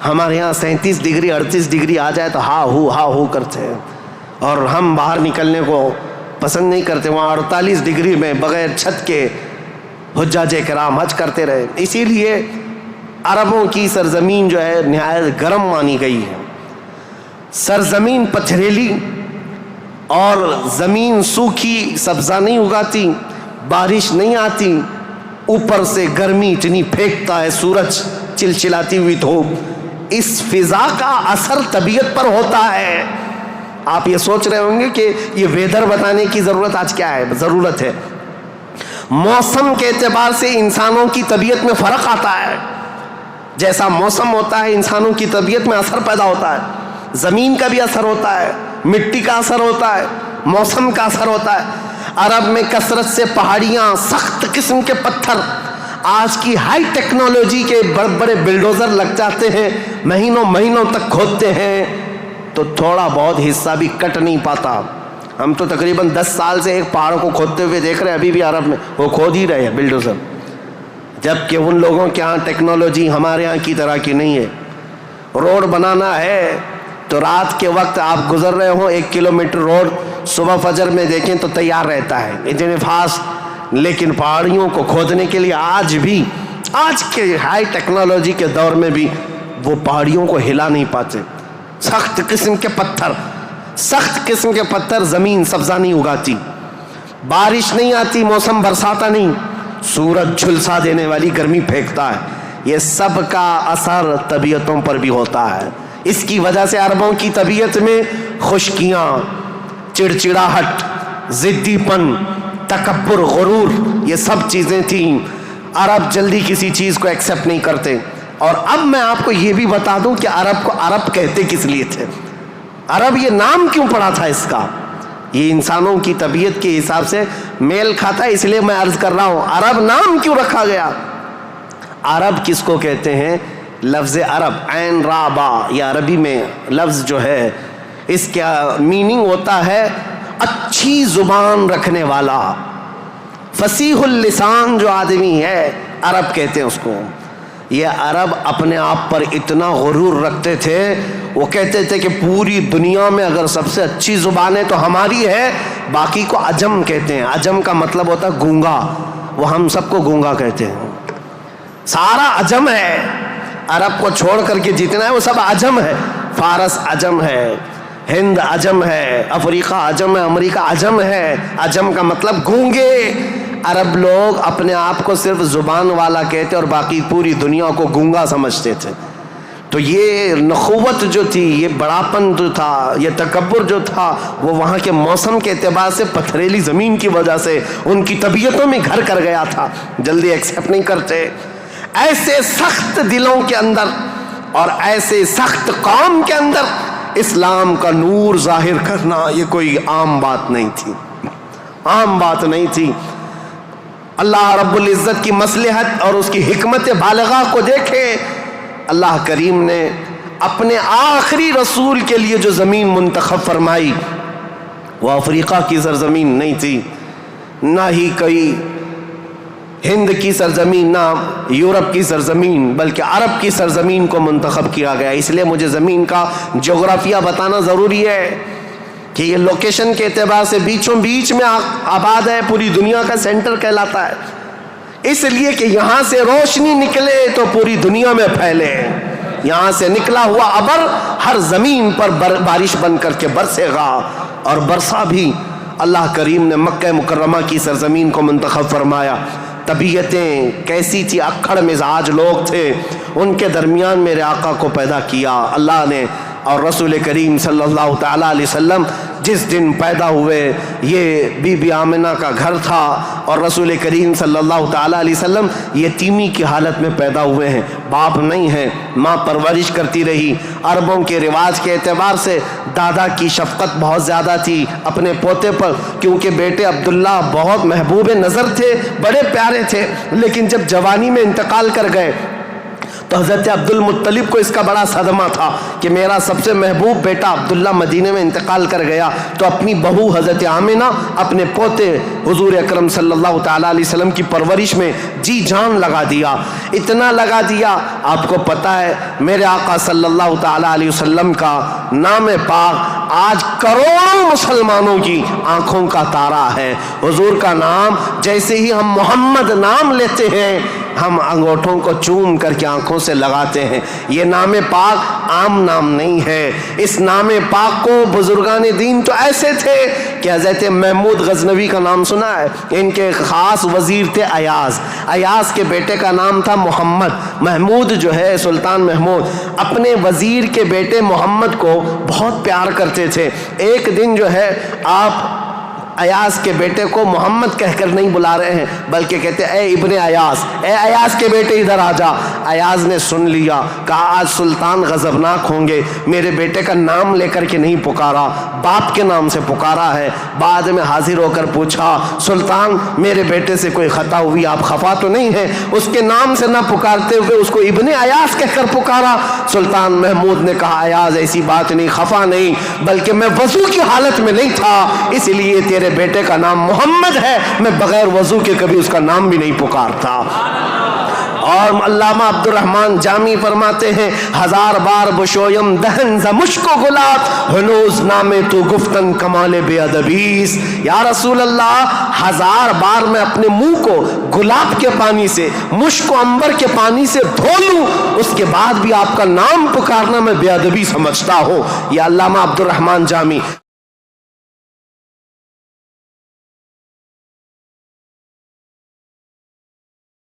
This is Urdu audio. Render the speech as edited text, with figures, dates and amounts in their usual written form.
ہمارے یہاں 37 ڈگری 38 ڈگری آ جائے تو ہا ہو کرتے ہیں، اور ہم باہر نکلنے کو پسند نہیں کرتے. وہاں 48 ڈگری میں بغیر چھت کے حجاج کرام حج کرتے رہے. اسی لیے عربوں کی سرزمین جو ہے نہایت گرم مانی گئی ہے. سرزمین پتھریلی اور زمین سوکھی، سبزہ نہیں اگاتی، بارش نہیں آتی، اوپر سے گرمی اتنی پھینکتا ہے سورج، چلچلاتی ہوئی دھوپ. اس فضا کا اثر طبیعت پر ہوتا ہے. آپ یہ سوچ رہے ہوں گے کہ یہ ویدر بتانے کی ضرورت آج کیا ہے؟ ضرورت ہے. موسم کے اعتبار سے انسانوں کی طبیعت میں فرق آتا ہے. جیسا موسم ہوتا ہے انسانوں کی طبیعت میں اثر پیدا ہوتا ہے. زمین کا بھی اثر ہوتا ہے، مٹی کا اثر ہوتا ہے، موسم کا اثر ہوتا ہے. عرب میں کثرت سے پہاڑیاں، سخت قسم کے پتھر، آج کی ہائی ٹیکنالوجی کے بڑے بڑے بلڈوزر لگ جاتے ہیں، مہینوں تک کھودتے ہیں تو تھوڑا بہت حصہ بھی کٹ نہیں پاتا. ہم تو تقریباً 10 سال سے ایک پہاڑ کو کھودتے ہوئے دیکھ رہے ہیں، ابھی بھی عرب میں وہ کھود ہی رہے ہیں بلڈوزر. جبکہ ان لوگوں کے ہاں ٹیکنالوجی ہمارے ہاں کی طرح کی نہیں ہے. روڈ بنانا ہے تو رات کے وقت آپ گزر رہے ہوں 1 کلومیٹر روڈ، صبح فجر میں دیکھیں تو تیار رہتا ہے اتنے فاسٹ. لیکن پہاڑیوں کو کھودنے کے لیے آج بھی، آج کے ہائی ٹیکنالوجی کے دور میں بھی وہ پہاڑیوں کو ہلا نہیں پاتے. سخت قسم کے پتھر، سخت قسم کے پتھر، زمین سبزہ نہیں اگاتی، بارش نہیں آتی، موسم برساتا نہیں، سورج جھلسا دینے والی گرمی پھینکتا ہے. یہ سب کا اثر طبیعتوں پر بھی ہوتا ہے. اس کی وجہ سے عربوں کی طبیعت میں خشکیاں، چڑچڑاہٹ، ضدی پن، تکبر، غرور، یہ سب چیزیں تھیں. عرب جلدی کسی چیز کو ایکسیپٹ نہیں کرتے. اور اب میں آپ کو یہ بھی بتا دوں کہ عرب کو عرب کہتے کس لیے تھے. عرب یہ نام کیوں پڑا تھا اس کا؟ یہ انسانوں کی طبیعت کے حساب سے میل کھاتا ہے، اس لیے میں عرض کر رہا ہوں عرب نام کیوں رکھا گیا. عرب کس کو کہتے ہیں؟ لفظ عرب، عین را با، یہ عربی میں لفظ جو ہے اس کا میننگ ہوتا ہے اچھی زبان رکھنے والا، فصیح اللسان جو آدمی ہے عرب کہتے ہیں اس کو. یہ عرب اپنے آپ پر اتنا غرور رکھتے تھے، وہ کہتے تھے کہ پوری دنیا میں اگر سب سے اچھی زبان ہے تو ہماری ہے، باقی کو عجم کہتے ہیں. عجم کا مطلب ہوتا ہے گونگا، وہ ہم سب کو گونگا کہتے ہیں. سارا عجم ہے، عرب کو چھوڑ کر کے جتنا ہے وہ سب عجم ہے. فارس عجم ہے، ہند عجم ہے، افریقہ عجم ہے، امریکہ عجم ہے. عجم کا مطلب گونگے. عرب لوگ اپنے آپ کو صرف زبان والا کہتے اور باقی پوری دنیا کو گونگا سمجھتے تھے. تو یہ نخوت جو تھی، یہ بڑاپن جو تھا، یہ تکبر جو تھا، وہ وہاں کے موسم کے اعتبار سے پتھریلی زمین کی وجہ سے ان کی طبیعتوں میں گھر کر گیا تھا. جلدی ایکسیپٹ نہیں کرتے. ایسے سخت دلوں کے اندر اور ایسے سخت قوم کے اندر اسلام کا نور ظاہر کرنا یہ کوئی عام بات نہیں تھی، عام بات نہیں تھی. اللہ رب العزت کی مصلحت اور اس کی حکمت بالغہ کو دیکھیں. اللہ کریم نے اپنے آخری رسول کے لیے جو زمین منتخب فرمائی وہ افریقہ کی سرزمین نہیں تھی، نہ ہی کوئی ہند کی سرزمین، نہ یورپ کی سرزمین، بلکہ عرب کی سرزمین کو منتخب کیا گیا. اس لیے مجھے زمین کا جغرافیہ بتانا ضروری ہے کہ یہ لوکیشن کے اعتبار سے بیچوں بیچ میں آباد ہے، پوری دنیا کا سینٹر کہلاتا ہے. اس لیے کہ یہاں سے روشنی نکلے تو پوری دنیا میں پھیلے. یہاں سے نکلا ہوا ابر ہر زمین پر بارش بن کر کے برسے گا، اور برسا بھی. اللہ کریم نے مکہ مکرمہ کی سرزمین کو منتخب فرمایا. طبیعتیں کیسی تھی، اکھڑ مزاج لوگ تھے، ان کے درمیان میرے آقا کو پیدا کیا اللہ نے. اور رسول کریم صلی اللہ تعالیٰ علیہ وسلم جس دن پیدا ہوئے یہ بی بی آمنہ کا گھر تھا، اور رسول کریم صلی اللہ تعالیٰ علیہ وسلم یتیمی کی حالت میں پیدا ہوئے ہیں. باپ نہیں ہیں، ماں پرورش کرتی رہی. عربوں کے رواج کے اعتبار سے دادا کی شفقت بہت زیادہ تھی اپنے پوتے پر، کیونکہ بیٹے عبداللہ بہت محبوب نظر تھے، بڑے پیارے تھے. لیکن جب جوانی میں انتقال کر گئے تو حضرت عبد المطلب کو اس کا بڑا صدمہ تھا کہ میرا سب سے محبوب بیٹا عبداللہ مدینے میں انتقال کر گیا، تو اپنی بہو حضرت آمنہ اپنے پوتے حضور اکرم صلی اللہ تعالیٰ علیہ وسلم کی پرورش میں جی جان لگا دیا، اتنا لگا دیا۔ آپ کو پتہ ہے میرے آقا صلی اللہ تعالیٰ علیہ وسلم کا نام پاک آج کروڑوں مسلمانوں کی آنکھوں کا تارا ہے۔ حضور کا نام جیسے ہی ہم محمد نام لیتے ہیں ہم انگوٹھوں کو چوم کر کے آنکھوں سے لگاتے ہیں۔ یہ نام پاک عام نام نہیں ہے، اس نام پاک کو بزرگان دین تو ایسے تھے کہ حضرت محمود غزنوی کا نام سنا ہے، ان کے خاص وزیر تھے ایاز، ایاز کے بیٹے کا نام تھا محمد۔ محمود جو ہے سلطان محمود اپنے وزیر کے بیٹے محمد کو بہت پیار کرتے تھے۔ ایک دن جو ہے آپ ایاز کے بیٹے کو محمد کہہ کر نہیں بلا رہے ہیں بلکہ کہتے اے ابن ایاز، اے ایاز کے بیٹے ادھر آ جا۔ ایاز نے سن لیا، کہا آج سلطان غضبناک ہوں گے، میرے بیٹے کا نام لے کر کے نہیں پکارا، باپ کے نام سے پکارا ہے۔ بعد میں حاضر ہو کر پوچھا سلطان میرے بیٹے سے کوئی خطا ہوئی، آپ خفا تو نہیں ہیں؟ اس کے نام سے نہ پکارتے ہوئے اس کو ابن ایاز کہہ کر پکارا۔ سلطان محمود نے کہا ایاز ایسی بات نہیں، خفا نہیں، بلکہ میں وضو کی حالت میں نہیں تھا اس لیے تیرے بیٹے کا نام محمد ہے، میں بغیر وضو کے کبھی اس کا نام بھی نہیں پکارتا۔ اور علامہ عبد الرحمن جامی فرماتے ہیں ہزار بار بشویم دہن ز مشک و گلاب ہنوز نام تو گفتن کمال بے ادبیس۔ یا رسول اللہ ہزار بار میں اپنے منہ کو گلاب کے پانی سے، مشک و عنبر کے پانی سے دھو لوں، اس کے بعد بھی آپ کا نام پکارنا میں بے ادبی سمجھتا ہوں۔ یہ علامہ عبد الرحمن جامی